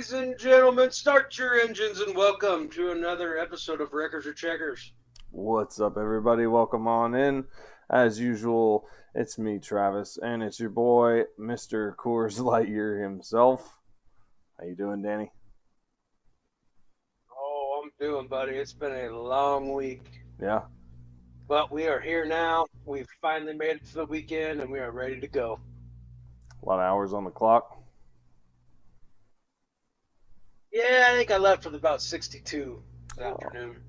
Ladies and gentlemen, start your engines and welcome to another episode of Wreckers or Checkers. What's up, everybody? Welcome on in. As usual, it's me, Travis, and it's your boy, Mr. Coors Lightyear himself. How you doing, Danny? Oh, I'm doing, buddy. It's been a long week, Yeah, but we are here now. We've finally made it to the weekend and we are ready to go. a lot of hours on the clock. Yeah, I think I left with about 62 this Oh, afternoon.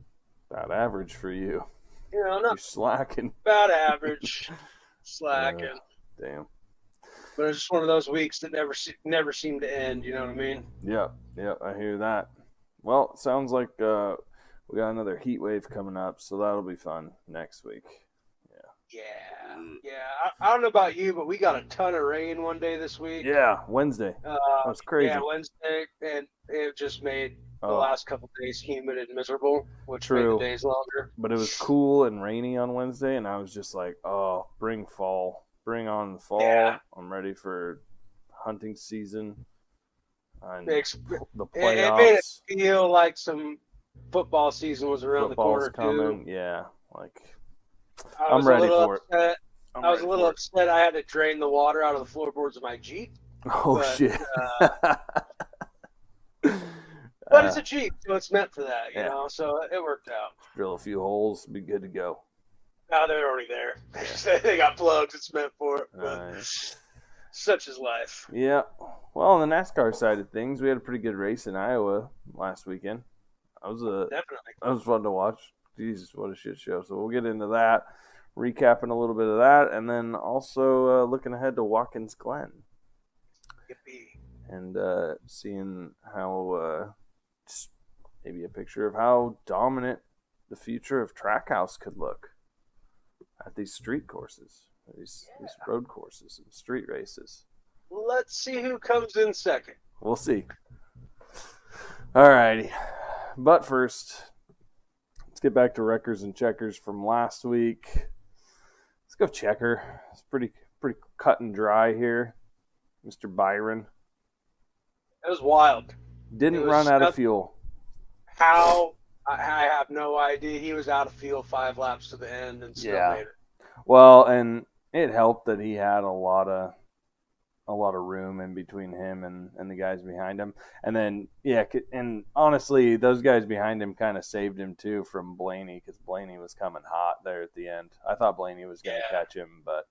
about average for you. You know, You're not slacking. about average, Uh, slacking. damn. But it's just one of those weeks that never seem to end. You know what I mean? Yep, I hear that. Well, it sounds like we got another heat wave coming up, so that'll be fun next week. Yeah, Yeah. yeah. I don't know about you, but we got a ton of rain one day this week. Yeah, Wednesday. That was Yeah, crazy. Wednesday, and it just made the Oh, last couple of days humid and miserable, which made the true. days longer. But it was cool and rainy on Wednesday, and I was just like, "Oh, bring fall, bring on the fall! Yeah, I'm ready for hunting season and makes the it made it playoffs. feel like some football season was around the Football's corner too. coming. Yeah, like I I'm was a ready little for it. upset. I'm I was a ready little for it. upset. I had to drain the water out of the floorboards of my Jeep, Oh but shit! but it's a Jeep, so it's meant for that, you Yeah, know. So it worked out. drill a few holes, be good to go. Now they're already there. Yeah. They got plugs. It's meant for it, but Nice. such is life. Yeah. Well, on the NASCAR side of things, we had a pretty good race in Iowa last weekend. Definitely. That was fun to watch. Jesus, what a shit show! So we'll get into that, recapping a little bit of that, and then also looking ahead to Watkins Glen Yippee. and seeing how just maybe a picture of how dominant the future of Trackhouse could look at these street courses, these road courses and street races. Let's see who comes in second. We'll see. Alrighty, but first, let's get back to Wreckers and Checkers from last week. Let's go checker. It's pretty cut and dry here. Mr. Byron It was wild. It didn't run was out of fuel. how I have no idea. He was out of field 5 laps to the end and still Yeah. made it. Well, and it helped that he had a lot of room in between him and the guys behind him. And then and honestly, those guys behind him kind of saved him too from Blaney because Blaney was coming hot there at the end. I thought Blaney was going to Yeah, catch him, but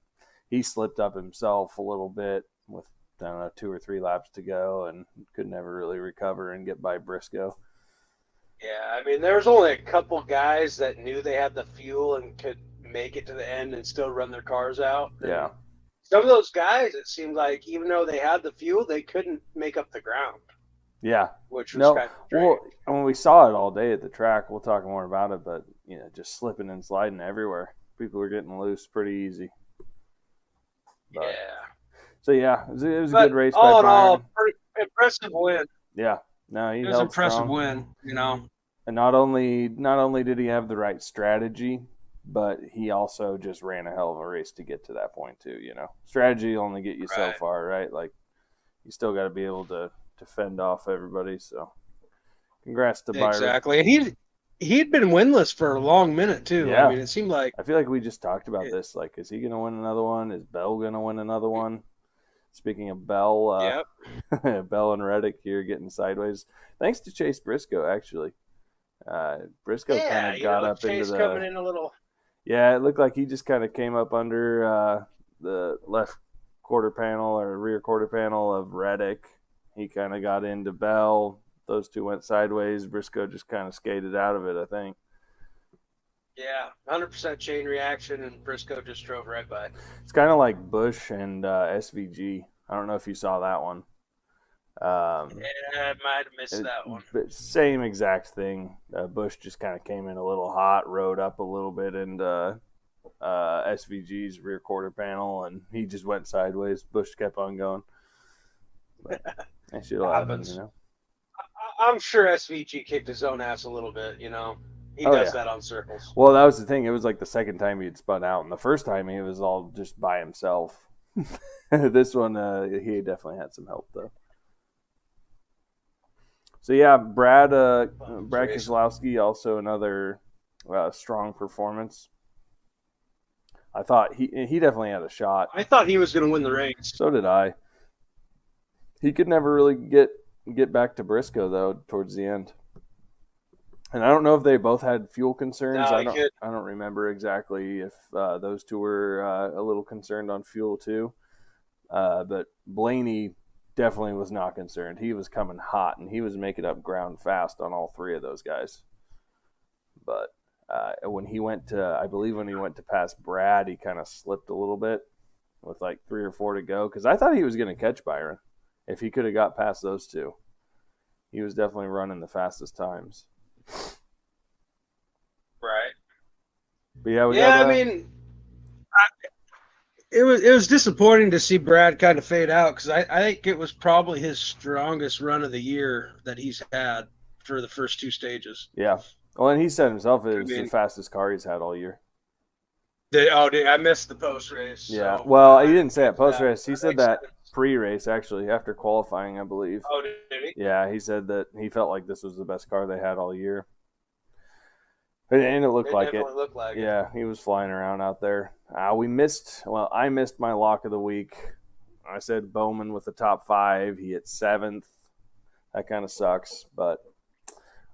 he slipped up himself a little bit with I don't know 2 or 3 laps to go and could never really recover and get by Briscoe. yeah. I mean, there was only a couple guys that knew they had the fuel and could make it to the end and still run their cars out. Yeah, And some of those guys, it seemed like even though they had the fuel, they couldn't make up the ground, yeah. which was No, kind of well, strange. when we saw it all day at the track, we'll talk more about it. But just slipping and sliding everywhere. People were getting loose pretty easy. But Yeah, so yeah, it was a good but race by all in all, Byron. pretty impressive win. Yeah, no, he It was an held impressive strong, win. You know. and not only did he have the right strategy, but he also just ran a hell of a race to get to that point too. Strategy will only get you so Right. far, right? Like you still got to be able to fend off everybody. So congrats to Byron. Exactly, and he'd been winless for a long minute too. I Yeah, mean, it seemed like I feel like we just talked about it, this. Like, is he going to win another one? Is Bell going to win another one? Speaking of Bell, yep, Bell and Reddick here getting sideways. Thanks to Chase Briscoe, actually. Briscoe kind yeah. of got up into Chase coming the. in a little, Yeah, it looked like he just kind of came up under the left quarter panel or rear quarter panel of Reddick. He kind of got into Bell. Those two went sideways. Briscoe just kind of skated out of it, I think. yeah, 100% chain reaction, and Briscoe just drove right by. It's kind of like Bush and SVG. I don't know if you saw that one. Yeah, I might have missed that one. But same exact thing. Bush just kind of came in a little hot, rode up a little bit into SVG's rear quarter panel, and he just went sideways. Bush kept on going. But that shit'll Happens. happen. I'm sure SVG kicked his own ass a little bit. He Oh does yeah. that on circles. Well, that was the thing. It was like the second time he'd spun out, and the first time he was all just by himself. This one, he definitely had some help though. So yeah, Fun Brad racing. Keselowski, also another strong performance. I thought he definitely had a shot. I thought he was going to win the race. So did I. He could never really get back to Briscoe though towards the end. And I don't know if they both had fuel concerns. No, he could. I don't remember exactly if those two were a little concerned on fuel too. But Blaney definitely was not concerned. He was coming hot and he was making up ground fast on all three of those guys. But when he went to, I believe when he went to pass Brad, he kind of slipped a little bit with like 3 or 4 to go because I thought he was going to catch Byron if he could have got past those two. He was definitely running the fastest times. Right. But yeah, we got Yeah, I mean, it was disappointing to see Brad kind of fade out because I think it was probably his strongest run of the year that he's had for the first two stages. yeah. Well, and he said himself it I was the mean, fastest car he's had all year. I missed the post race, Yeah. so Well, he I didn't didn't say it catch post that. race. He That said makes that sense. pre race actually after qualifying, I believe. Oh, did he? Yeah, he said that he felt like this was the best car they had all year. And it looked It like it. definitely looked like it. Yeah, he was flying around out there. I missed my lock of the week. I said Bowman with the top 5. He hit 7th. That kind of sucks, but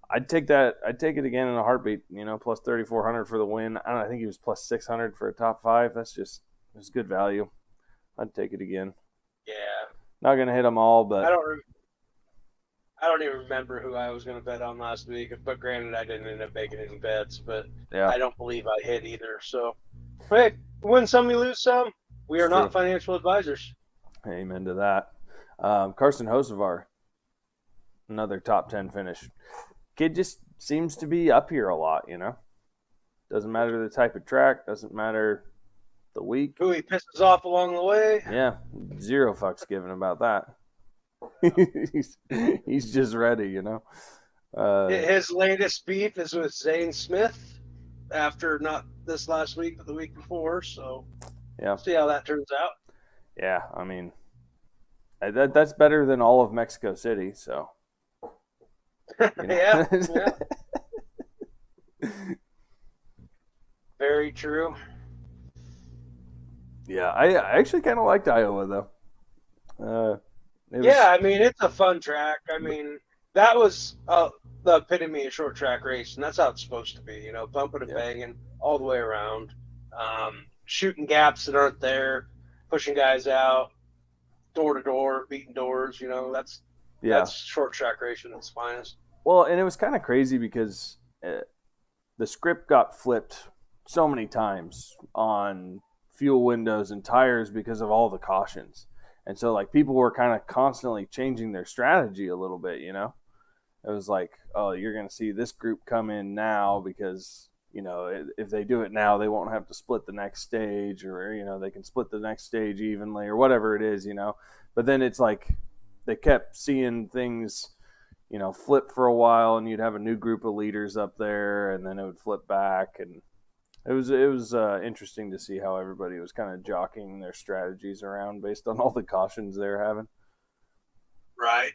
I'd take that. I'd take it again in a heartbeat. Plus 3,400 for the win. I think he was plus 600 for a top 5. That's good value. I'd take it again. Yeah, Not gonna hit them all, I but don't. I don't even remember who I was going to bet on last week. But granted, I didn't end up making any bets. But yeah, I don't believe I hit either. So, hey, win some, you lose some. We it's are not true. financial advisors. Amen to that. Carson Hocevar, another top 10 finish. Kid just seems to be up here a lot. Doesn't matter the type of track, doesn't matter the week. Who he pisses off along the way. Yeah, zero fucks given about that. he's, he's just ready. Uh, His latest beef is with Zane Smith after not this last week, but the week before. So, yeah, see how that turns out. yeah. I mean, that's better than all of Mexico City. So, you Yeah, know. yeah, very true. Yeah, I actually kind of liked Iowa though. It Yeah, was, I mean it's a fun track. I mean that was the epitome of short track race, and that's how it's supposed to be. Bumping and yeah, banging all the way around, shooting gaps that aren't there, pushing guys out, door to door, beating doors. yeah. That's short track racing at its finest. Well, and it was kind of crazy because the script got flipped so many times on fuel windows and tires because of all the cautions. And so like people were kind of constantly changing their strategy a little bit. It was like, oh, you're going to see this group come in now because, if they do it now, they won't have to split the next stage or, they can split the next stage evenly or whatever it is. But then it's like they kept seeing things flip for a while, and you'd have a new group of leaders up there, and then it would flip back, and it was interesting to see how everybody was kind of jockeying their strategies around based on all the cautions they were having. Right.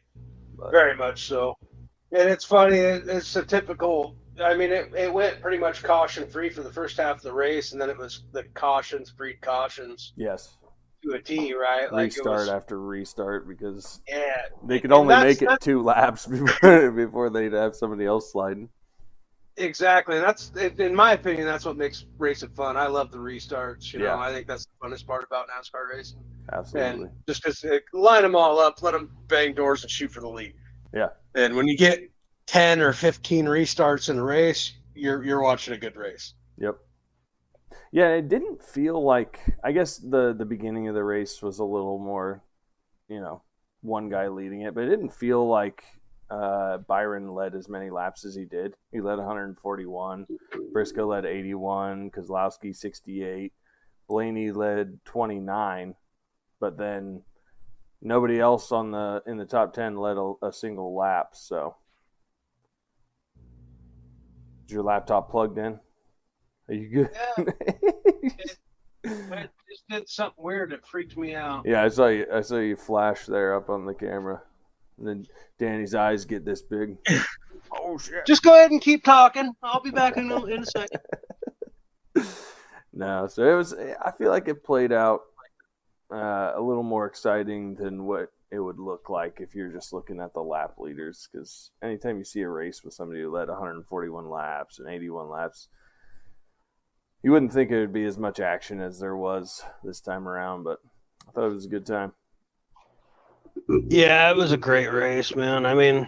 But Very much so. And it's funny. It's a typical. I mean, it went pretty much caution free for the first half of the race, and then it was the cautions breed cautions yes, to a T, right? Like it restart was. after restart because Yeah, they could and only that's make it that's 2 laps before they'd have somebody else sliding. exactly. And that's in my opinion, that's what makes racing fun. I love the restarts. Yeah, I think that's the funnest part about NASCAR racing. And absolutely. just because line them all up, let them bang doors and shoot for the lead. Yeah, And when you get 10 or 15 restarts in a race, you're watching a good race. yep. Yeah, it didn't feel like. I guess the beginning of the race was a little more, you know, one guy leading it, but it didn't feel like Byron led as many laps as he did. He led 141. Briscoe led 81. Kozlowski 68. Blaney led 29. But then nobody else in the top 10 led a single lap. So, is your laptop plugged in? Are you Yeah, good? it just did something weird that freaked me out. Yeah, I saw you. I saw you flash there up on the camera. And then Danny's eyes get this big. Oh shit! Just go ahead and keep talking. I'll be back in a second. No, so it was. I feel like it played out a little more exciting than what it would look like if you're just looking at the lap leaders. Because anytime you see a race with somebody who led 141 laps and 81 laps, you wouldn't think it would be as much action as there was this time around. But I thought it was a good time. Yeah, it was a great race, man. I mean,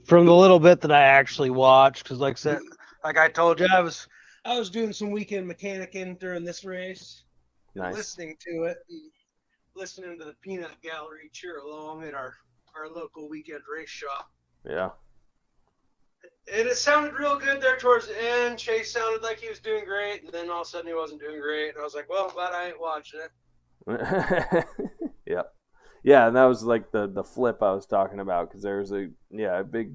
from the little bit that I actually watched, because like I said, like I told you, I was doing some weekend mechanicking during this race and Nice. listening to it, and listening to the peanut gallery cheer along at our local weekend race shop. Yeah. And it sounded real good there towards the end. Chase sounded like he was doing great, and then all of a sudden he wasn't doing great. And I was like, well, glad I ain't watching it. Yep. Yeah, and that was like the flip I was talking about because there was a big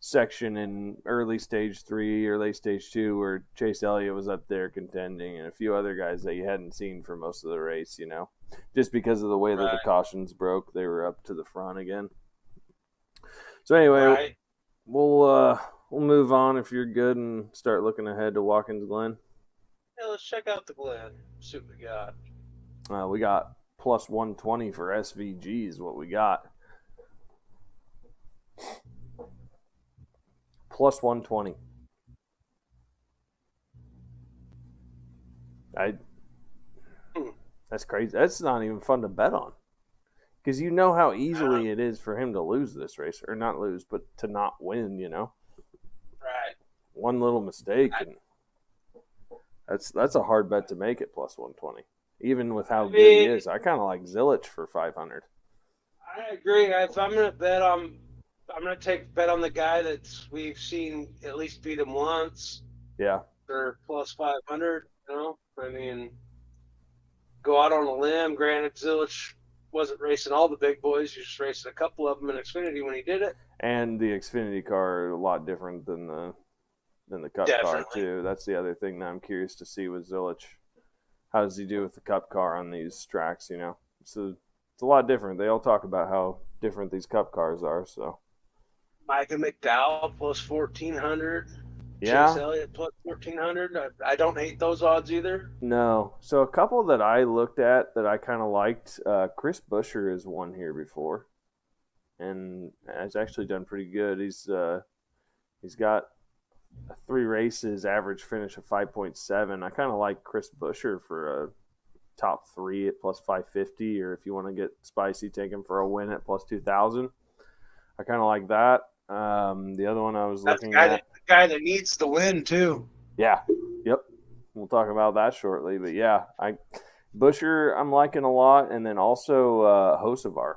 section in early stage 3 or late stage 2 where Chase Elliott was up there contending and a few other guys that you hadn't seen for most of the race, just because of the way that the cautions broke, they were up to the front again. So anyway, we'll move on if you're good and start looking ahead to Watkins Glen. Yeah, let's check out the Glen. See what we got. We got plus 120 for SVG is what we got. Plus 120. That's crazy. That's not even fun to bet on. Because you know how easily it is for him to lose this race. Or not lose, but to not win, Right. One little mistake. And that's a hard bet to make at plus 120. Even with how good he is. I kind of like Zilich for 500. I agree. If I'm going to bet on, I'm going to take bet on the guy that we've seen at least beat him once. Yeah. For plus 500, I mean, go out on a limb. Granted, Zilich wasn't racing all the big boys. He was just racing a couple of them in Xfinity when he did it. And the Xfinity car are a lot different than the Cup car too. That's the other thing that I'm curious to see with Zilich. How does he do with the Cup car on these tracks? It's a lot different. They all talk about how different these Cup cars are. So, Micah McDowell plus 1,400. Yeah. Chase Elliott plus 1,400. I don't hate those odds either. No. So a couple that I looked at that I kind of liked. Chris Buescher has won here before, and has actually done pretty good. He's got 3 races, average finish of 5.7. I kind of like Chris Buescher for a top 3 at plus 550, or if you want to get spicy, take him for a win at plus 2,000. I kind of like that. The other one I was looking at, the guy that needs the win too. Yeah. Yep. We'll talk about that shortly, but yeah, Buescher I'm liking a lot, and then also Hocevar.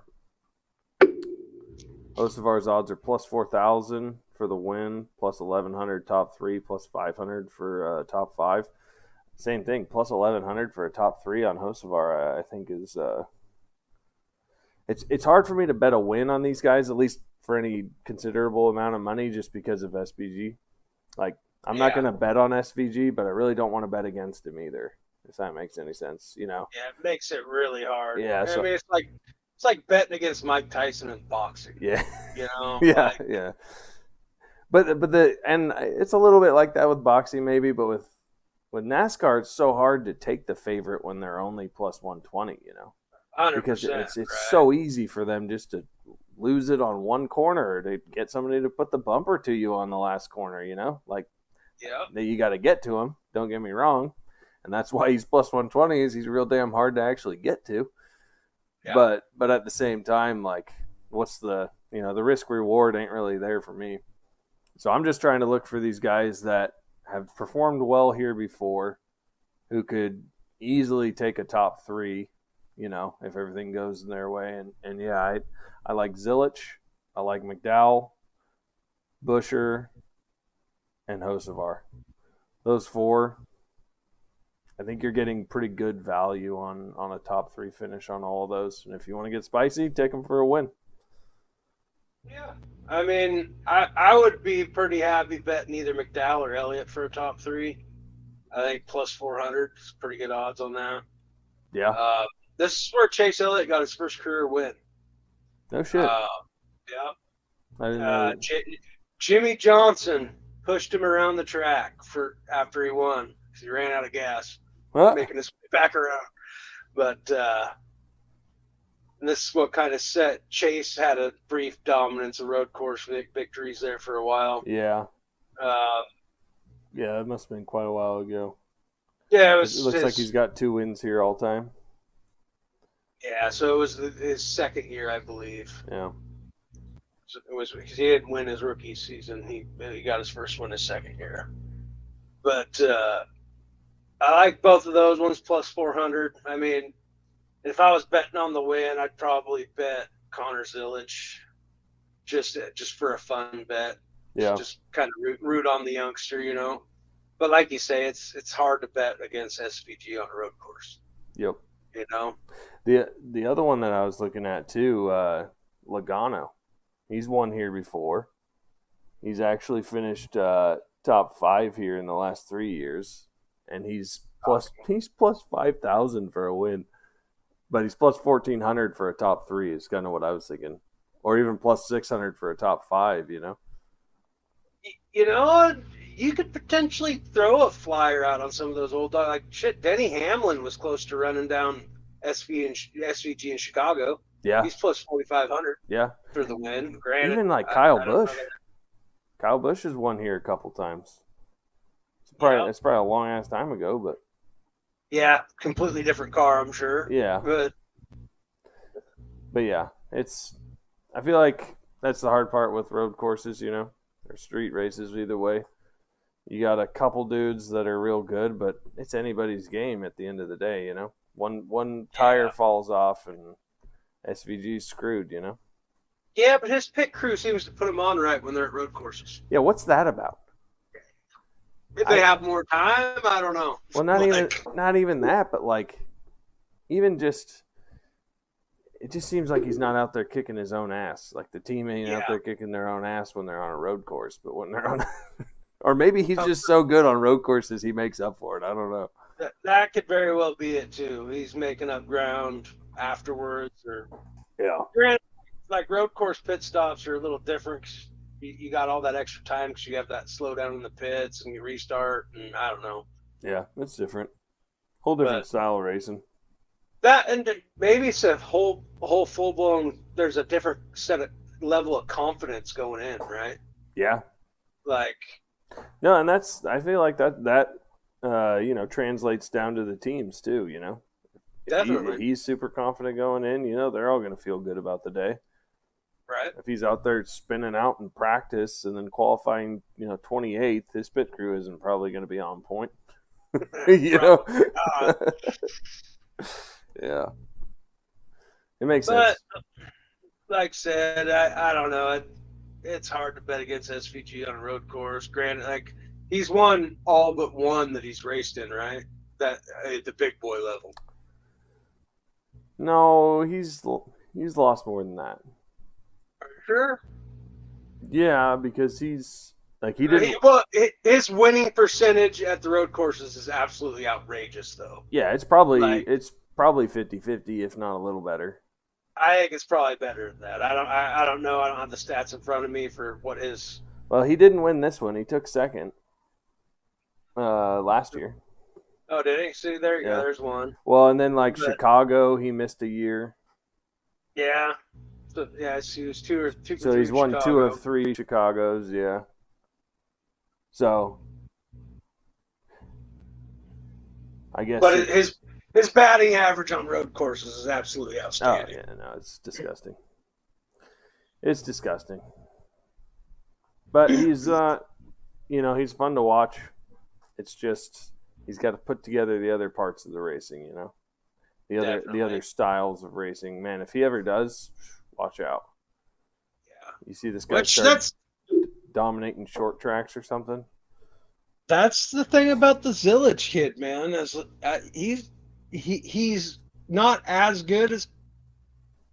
Hocevar's odds are plus 4,000 for the win, plus 1,100 top 3, plus 500 for top 5. Same thing, plus 1,100 for a top 3 on Hocevar. I think is it's hard for me to bet a win on these guys, at least for any considerable amount of money, just because of SVG. Like, I'm not going to bet on SVG, but I really don't want to bet against him either, if that makes any sense, Yeah, it makes it really hard. Yeah, I mean, it's like betting against Mike Tyson in boxing. Yeah. Yeah. Yeah. But it's a little bit like that with boxing maybe, but with NASCAR it's so hard to take the favorite when they're only plus 120, 100%, because it's so easy for them just to lose it on one corner, to get somebody to put the bumper to you on the last corner, that you got to get to him. Don't get me wrong, and that's why he's plus 120 is he's real damn hard to actually get to. Yeah. But at the same time, like, what's the risk reward ain't really there for me. So I'm just trying to look for these guys that have performed well here before, who could easily take a top 3, if everything goes in their way. And yeah, I like Zilich, I like McDowell, Buescher, and Hocevar. Those 4, I think you're getting pretty good value on a top 3 finish on all of those. And if you want to get spicy, take them for a win. Yeah. I mean, I would be pretty happy betting either McDowell or Elliott for a top 3. I think plus 400 is pretty good odds on that. Yeah. This is where Chase Elliott got his first career win. No shit. I didn't Yeah. know. Jimmy Johnson pushed him around the track for after he won because he ran out of gas, What? making his way back around. But this is what kind of set Chase had a brief dominance of road course victories there for a while. Yeah. Uh, Yeah, it must have been quite a while ago. yeah, it It was looks like his. he's got 2 wins here all time. Yeah, so it was his second year, I believe. Yeah. So it was because he didn't win his rookie season. He got his first one his second year. But I like both of those ones plus 400. I mean, if I was betting on the win, I'd probably bet Connor Zillage just for a fun bet. Yeah. Just kind of root on the youngster, you know. But like you say, it's hard to bet against SVG on a road course, Yep. you know. The other one that I was looking at too, Logano. He's won here before. He's actually finished top 5 here in the last 3 years, and he's plus 5,000 for a win, but he's plus 1,400 for a top 3. Is kind of what I was thinking, or even plus 600 for a top 5. You know. You know, you could potentially throw a flyer out on some of those old dogs. Like shit, Denny Hamlin was close to running down SVG in Chicago. Yeah. He's plus 4,500 Yeah. for the win. Granted, Even like Kyle I don't Busch. know. Kyle Busch has won here a couple times. Yeah. It's probably a long ass time ago, but Yeah, completely different car, I'm sure. yeah. But yeah, I feel like that's the hard part with road courses, you know, or street races either way. You got a couple dudes that are real good, but it's anybody's game at the end of the day, you know. One tire falls off and SVG's screwed, you know. yeah, but his pit crew seems to put him on right when they're at road courses. Yeah, what's that about? If they have more time, I don't know. Well, not even that, but like even just it just seems like he's not out there kicking his own ass. Like the team ain't out there kicking their own ass when they're on a road course, but when they're on, or maybe he's just so good on road courses he makes up for it. I don't know. That could very well be it too. He's making up ground afterwards, or like road course pit stops are a little different. You got all that extra time because you have that slowdown in the pits and you restart, and I don't know. Yeah, it's different. Whole different style of racing. That and maybe it's a whole full blown. There's a different set of level of confidence going in, right? Yeah. Like no, and that's I feel like that you know translates down to the teams too. You know, definitely. If he's super confident going in, you know, they're all going to feel good about the day. Right. If he's out there spinning out in practice and then qualifying, you know, 28th, his pit crew isn't probably going to be on point. You know. Yeah. It makes sense. Like I said, I don't know. It's hard to bet against SVG on a road course. Granted, like he's won all but one that he's raced in, right? That the big boy level. No, he's lost more than that. Are you sure? Yeah, because he's like he didn't. His winning percentage at the road courses is absolutely outrageous, though. Yeah, it's probably 50-50, if not a little better. I think it's probably better than that. I don't know. I don't have the stats in front of me for what is. Well, he didn't win this one. He took second last year. Oh, did he? See, there you go. There's one. Well, and then Chicago, he missed a year. Yeah. So, yeah, he was two. So he's won Chicago. 2 of 3 Chicagos. Yeah. So I guess. But his batting average on road courses is absolutely outstanding. Oh, yeah, no, it's disgusting. It's disgusting. But he's, you know, he's fun to watch. It's just he's got to put together the other parts of the racing, you know, the other styles of racing. Man, if he ever does, watch out. Yeah. You see this guy start dominating short tracks or something. That's the thing about the Zillage kid, man. He's not as good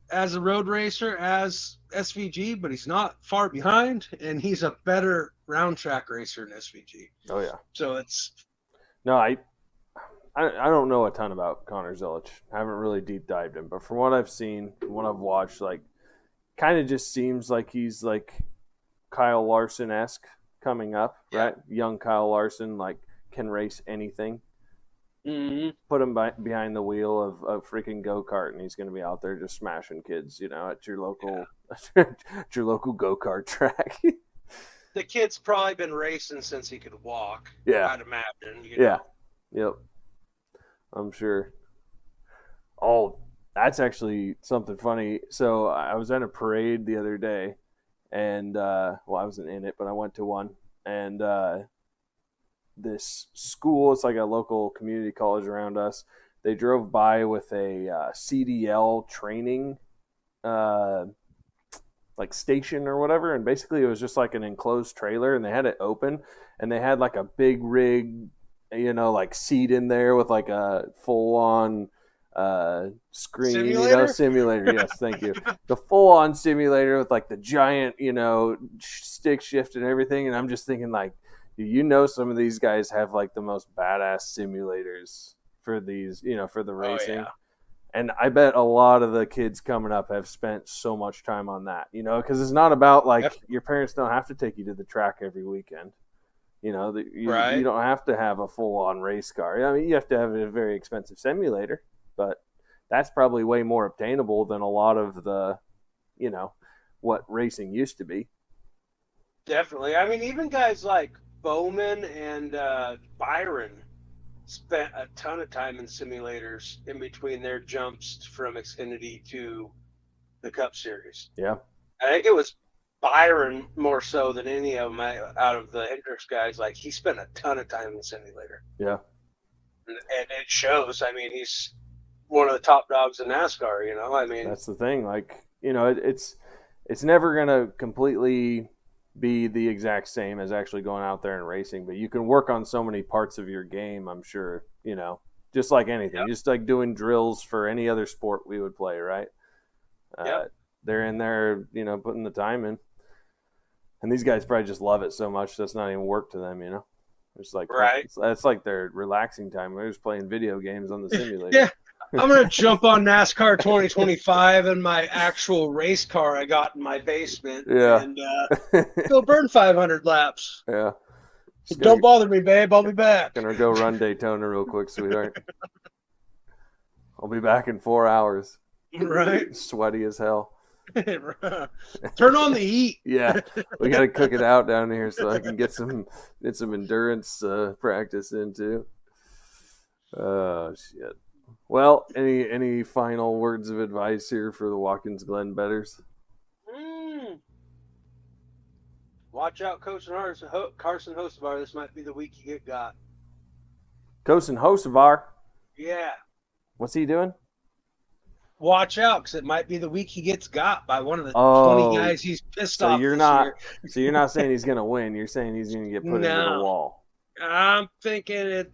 as a road racer as SVG, but he's not far behind, and he's a better round track racer than SVG. Oh yeah. So it's I don't know a ton about Connor Zillage. I haven't really deep dived him, but from what I've seen, from what I've watched, like kind of just seems like he's like Kyle Larson-esque coming up, right? Young Kyle Larson, like can race anything. Mm-hmm. Put him behind the wheel of a freaking go-kart, and he's going to be out there just smashing kids, at your local at your local go-kart track. The kid's probably been racing since he could walk. Yeah. I'd imagine. Yeah. Yep. I'm sure. Oh, that's actually something funny. So I was at a parade the other day, and I wasn't in it, but I went to one, and this school, it's like a local community college around us. They drove by with a CDL training like station or whatever, and basically it was just like an enclosed trailer, and they had it open, and they had like a big rig, like seat in there with like a full on screen, simulator? Simulator. Yes, thank you. The full on simulator with like the giant, stick shift and everything. And I'm just thinking, like, some of these guys have like the most badass simulators for these, for the racing. Oh, yeah. And I bet a lot of the kids coming up have spent so much time on that, because it's not about like your parents don't have to take you to the track every weekend. You don't have to have a full on race car. I mean, you have to have a very expensive simulator, but that's probably way more obtainable than a lot of the, what racing used to be. Definitely. I mean, even guys like Bowman and Byron spent a ton of time in simulators in between their jumps from Xfinity to the Cup Series. Yeah. I think it was Byron more so than any of them out of the Hendricks guys. Like, he spent a ton of time in the simulator. Yeah. And it shows. I mean, he's one of the top dogs in NASCAR, I mean, that's the thing. Like, it's never going to completely be the exact same as actually going out there and racing, but you can work on so many parts of your game, I'm sure, just like anything, just like doing drills for any other sport we would play, right? They're in there, putting the time in. And these guys probably just love it so much that's not even work to them, It's like, right. It's like their relaxing time. They're just playing video games on the simulator. Yeah. I'm going to jump on NASCAR 2025 in my actual race car I got in my basement and go burn 500 laps. Yeah. Don't bother me, babe. I'll be back. Gonna go run Daytona real quick, sweetheart. I'll be back in 4 hours. Right. Sweaty as hell. Turn on the heat. Yeah, we got to cook it out down here so I can get some endurance practice into. Oh shit. Well, any final words of advice here for the Watkins Glen bettors? Watch out, Carson Hocevar. This might be the week you get got. Carson Hocevar? Yeah. What's he doing? Watch out, because it might be the week he gets got by one of the 20 guys he's pissed off year. So you're not saying he's going to win. You're saying he's going to get put into the wall. I'm thinking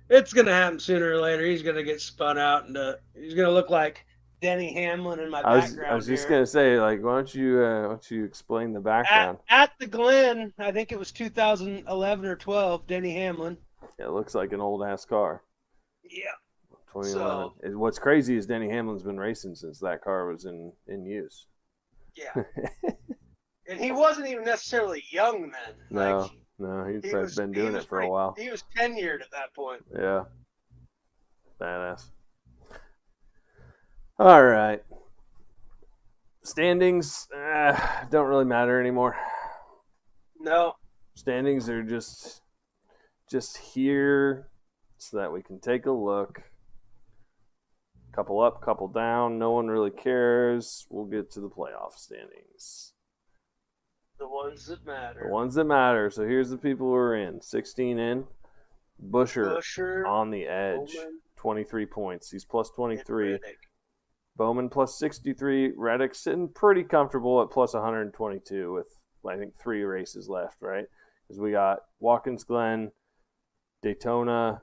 it's going to happen sooner or later. He's going to get spun out, and he's going to look like Denny Hamlin in my background. I was just going to say, like, why don't you explain the background? At the Glen, I think it was 2011 or 12, Denny Hamlin. Yeah, it looks like an old-ass car. Yeah. 2011. So, what's crazy is Denny Hamlin's been racing since that car was in use. Yeah. And he wasn't even necessarily young then. No, he's been doing it for a while. He was tenured at that point. Yeah. Badass. All right. Standings don't really matter anymore. No. Standings are just here so that we can take a look. Couple up, couple down. No one really cares. We'll get to the playoff standings. The ones that matter. The ones that matter. So here's the people who are in. 16 in. Busher on the edge. Bowman. 23 points. He's plus 23. Bowman plus 63. Reddick sitting pretty comfortable at plus 122 with, I think, 3 races left, right? Because we got Watkins Glen, Daytona,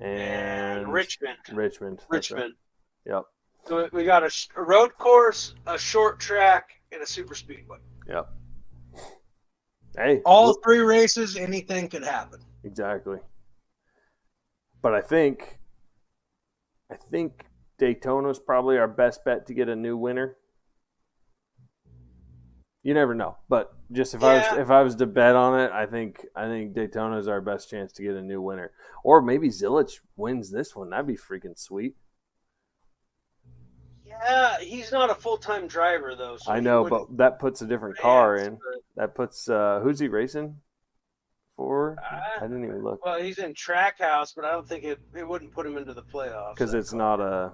and Richmond. Richmond. Yep. So we got a road course, a short track, and a super speedway. Yep. Hey. All 3 races, anything could happen. Exactly. But I think Daytona's probably our best bet to get a new winner. You never know, but just Yeah, if I was to bet on it, I think Daytona is our best chance to get a new winner, or maybe Zilich wins this one. That'd be freaking sweet. yeah. He's not a full time driver though, so I he know, wouldn't but that puts a different car advance. in. That puts who's he racing for? I didn't even look Well, he's in Trackhouse, but I don't think it wouldn't put him into the playoffs. because That it's car, not a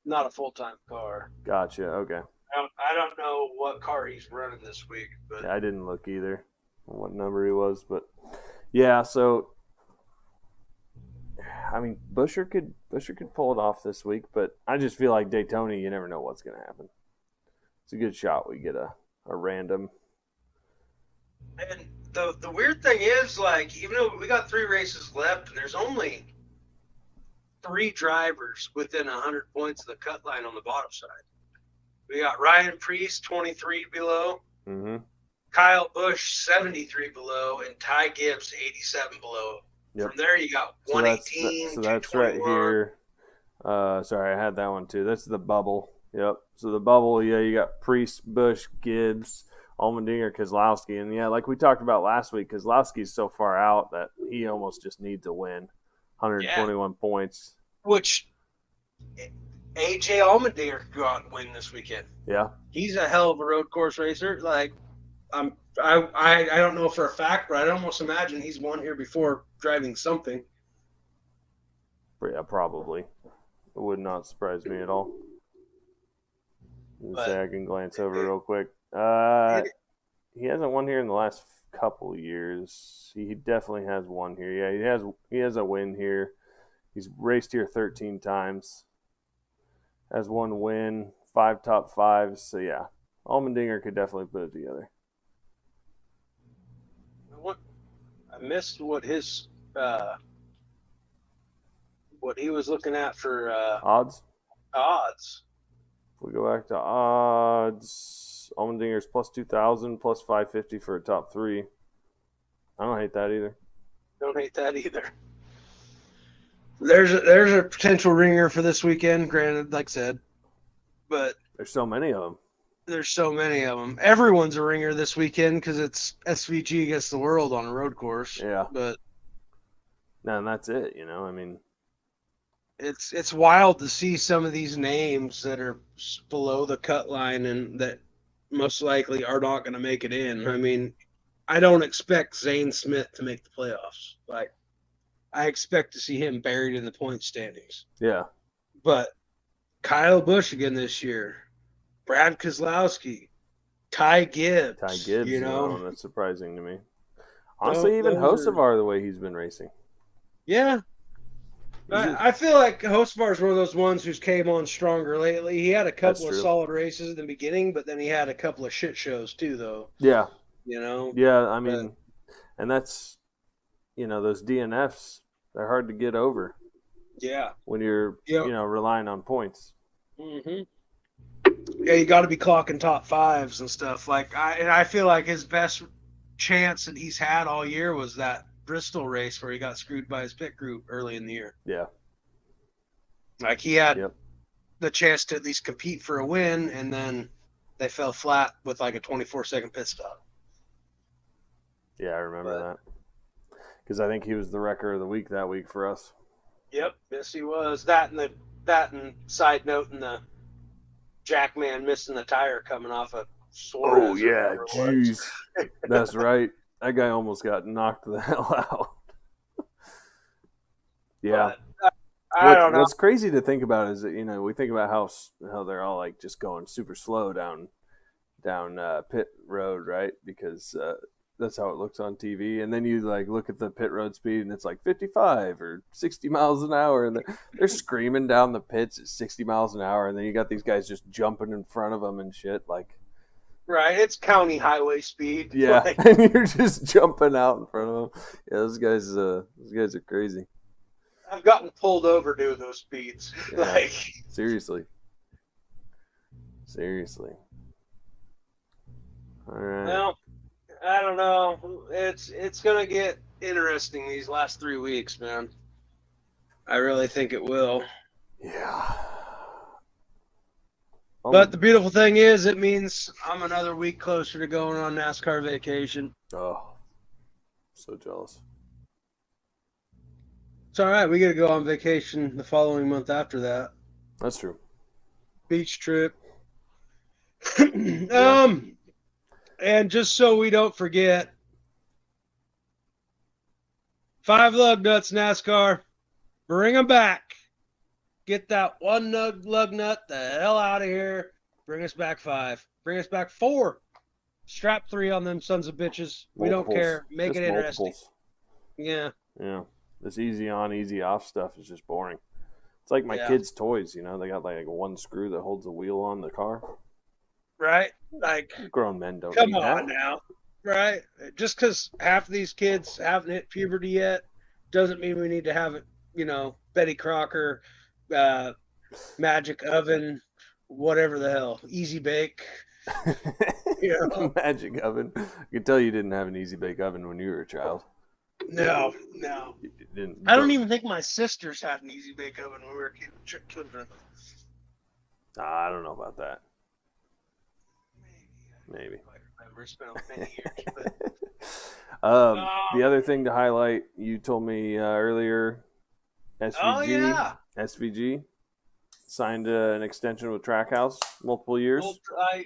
not a full time car. gotcha. Okay, I don't know what car he's running this week, but yeah, I didn't look either what number he was, but yeah. So I mean, Busher could pull it off this week, but I just feel like Daytona, you never know what's going to happen. It's a good shot we get a random. and the weird thing is, like, even though we got 3 races left, and there's only 3 drivers within 100 points of the cut line on the bottom side. We got Ryan Priest 23 below, Mm-hmm. Kyle Busch 73 below, and Ty Gibbs 87 below. Yep. From there, you got 118, So that's right 221. here. Sorry, I had that one too. That's the bubble. Yep. So the bubble, yeah, you got Priest, Bush, Gibbs, Allmendinger, Kozlowski, and yeah, like we talked about last week, Kozlowski's so far out that he almost just needs a win. 121 points. Which AJ Allmendinger could go out and win this weekend. Yeah. He's a hell of a road course racer. Like, I don't know for a fact, but I'd almost imagine he's won here before driving something. Yeah, probably. It would not surprise me at all. Say I can glance over real quick. He hasn't won here in the last couple of years. He definitely has one here. Yeah, he has a win here. He's raced here 13 times. Has one win, 5 top 5s. So yeah, Allmendinger could definitely put it together. I missed what he was looking at for Odds. odds. If we go back to odds, Allmendinger's plus 2,000, plus 550 for a top 3. I don't hate that either. Don't hate that either. There's a potential ringer for this weekend. Granted, like I said, but there's so many of them. There's so many of them. Everyone's a ringer this weekend because it's SVG against the world on a road course. Yeah, but no, and that's it. I mean, it's wild to see some of these names that are below the cut line and that most likely are not going to make it in. I mean, I don't expect Zane Smith to make the playoffs. Like, I expect to see him buried in the point standings. Yeah. But Kyle Busch again this year, Brad Keselowski, Ty Gibbs. That's surprising to me. Honestly, even Hocevar, the way he's been racing. Yeah. I feel like Hocevar is one of those ones who's came on stronger lately. He had a couple of solid races in the beginning, but then he had a couple of shit shows too, though. Yeah. Yeah, I mean, and that's, those DNFs, they're hard to get over. Yeah. When you're, relying on points. Mm-hmm. Yeah, you got to be clocking top 5s and stuff. I feel like his best chance that he's had all year was that Bristol race where he got screwed by his pit group early in the year. Yeah. Like, he had the chance to at least compete for a win, and then they fell flat with like a 24-second pit stop. Yeah, I remember that. Because I think he was the wrecker of the week that week for us. Yep, yes he was. That and side note, and the Jackman missing the tire coming off a Suarez. Oh yeah, jeez, that's right. That guy almost got knocked the hell out. Yeah. I don't know. What's crazy to think about is that we think about how they're all like just going super slow down pit road, right? Because that's how it looks on TV. And then you like look at the pit road speed and it's like 55 or 60 miles an hour. And they're screaming down the pits at 60 miles an hour. And then you got these guys just jumping in front of them and shit. Like, right. It's county highway speed. Yeah. And you're just jumping out in front of them. Yeah. Those guys are crazy. I've gotten pulled over doing those speeds. Yeah. Seriously. All right. Well, I don't know. It's gonna get interesting these last 3 weeks, man. I really think it will. Yeah. But the beautiful thing is, it means I'm another week closer to going on NASCAR vacation. Oh, so jealous. It's all right. We got to go on vacation the following month after that. That's true. Beach trip. Yeah. And just so we don't forget, 5 lug nuts NASCAR. Bring them back. Get that one lug nut the hell out of here. Bring us back 5. Bring us back 4. Strap 3 on them sons of bitches. We don't care. Make just it interesting. Multiples. Yeah. Yeah. This easy on, easy off stuff is just boring. It's like my kids' toys, you know, they got like one screw that holds the wheel on the car. Right? Like, grown men don't come need that. on now. Right? Just because half of these kids haven't hit puberty yet doesn't mean we need to have it, Betty Crocker, magic oven, whatever the hell, easy bake. Magic oven. I can tell you didn't have an easy bake oven when you were a child. No. I don't even think my sisters had an easy bake oven when we were children. I don't know about that. Maybe. It's been many years. The other thing to highlight, you told me earlier, SVG signed an extension with Trackhouse, multiple years.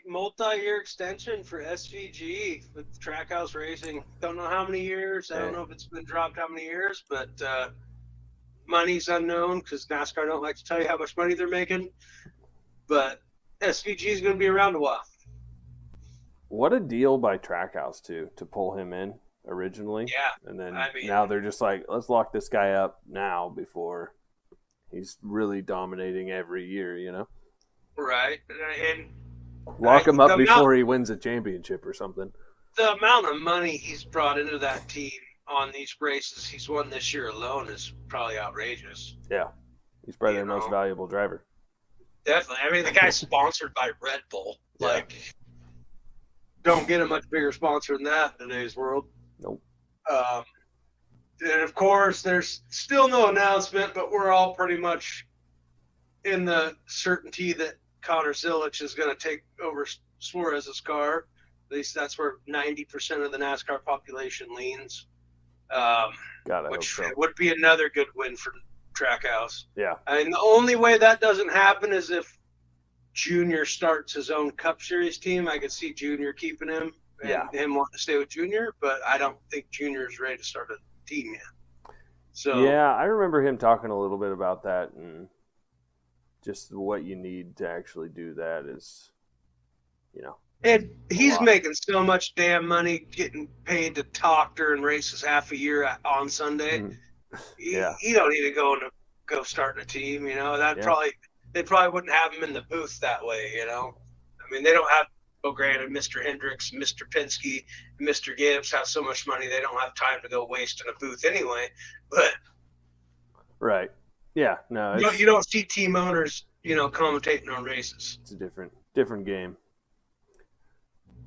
Multi-year extension for SVG with Trackhouse Racing. Don't know how many years. I don't know if it's been dropped how many years, but money's unknown because NASCAR don't like to tell you how much money they're making. But SVG is going to be around a while. What a deal by Trackhouse to pull him in originally. Yeah. And then now they're just like, let's lock this guy up now before he's really dominating every year, you know? Right. And lock him up before he wins a championship or something. The amount of money he's brought into that team on these races he's won this year alone is probably outrageous. Yeah. He's probably their most valuable driver. Definitely. I mean, the guy's sponsored by Red Bull. Yeah. Like, don't get a much bigger sponsor than that in today's world. Nope. And of course, there's still no announcement, but we're all pretty much in the certainty that Connor Zilich is going to take over Suarez's car. At least that's where 90% of the NASCAR population leans. Which would be another good win for Trackhouse. Yeah. I mean, the only way that doesn't happen is if Junior starts his own Cup Series team. I could see Junior keeping him and him wanting to stay with Junior, but I don't think Junior is ready to start a team yet. So yeah, I remember him talking a little bit about that, and just what you need to actually do that is, And he's making so much damn money getting paid to talk during races half a year on Sunday. Mm-hmm. He don't need to go start a team. They probably wouldn't have him in the booth that way. I mean, they don't have. Oh, granted, Mr. Hendricks, Mr. Penske, and Mr. Gibbs have so much money they don't have time to go waste in a booth anyway. But right, yeah, no, you don't see team owners, commentating on races. It's a different game.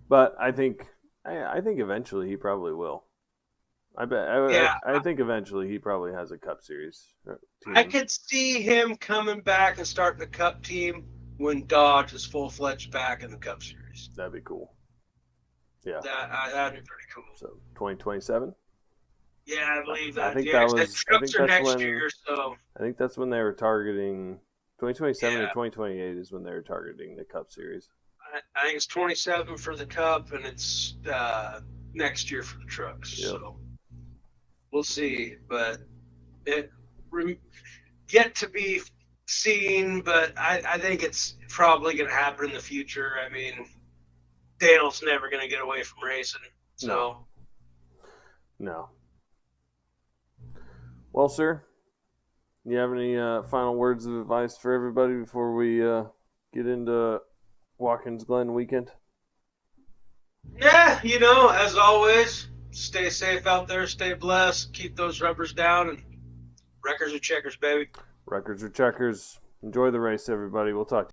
But I think eventually he probably will. I think eventually he probably has a Cup Series team. I could see him coming back and starting a Cup team when Dodge is full-fledged back in the Cup Series. That'd be cool. Yeah. That'd be pretty cool. So 2027? Yeah, I believe that. I think that was. Trucks are next year, so. I think that's when they were targeting 2027 or 2028 is when they were targeting the Cup Series. I think it's 27 for the Cup, and it's next year for the trucks. Yep. So we'll see, but it yet to be seen. But I think it's probably going to happen in the future. I mean, Dale's never going to get away from racing. So no. Well, sir, you have any final words of advice for everybody before we get into Watkins Glen weekend? Yeah, as always, stay safe out there, stay blessed, keep those rubbers down, and records are checkers, baby. Records are checkers. Enjoy the race, everybody. We'll talk to you.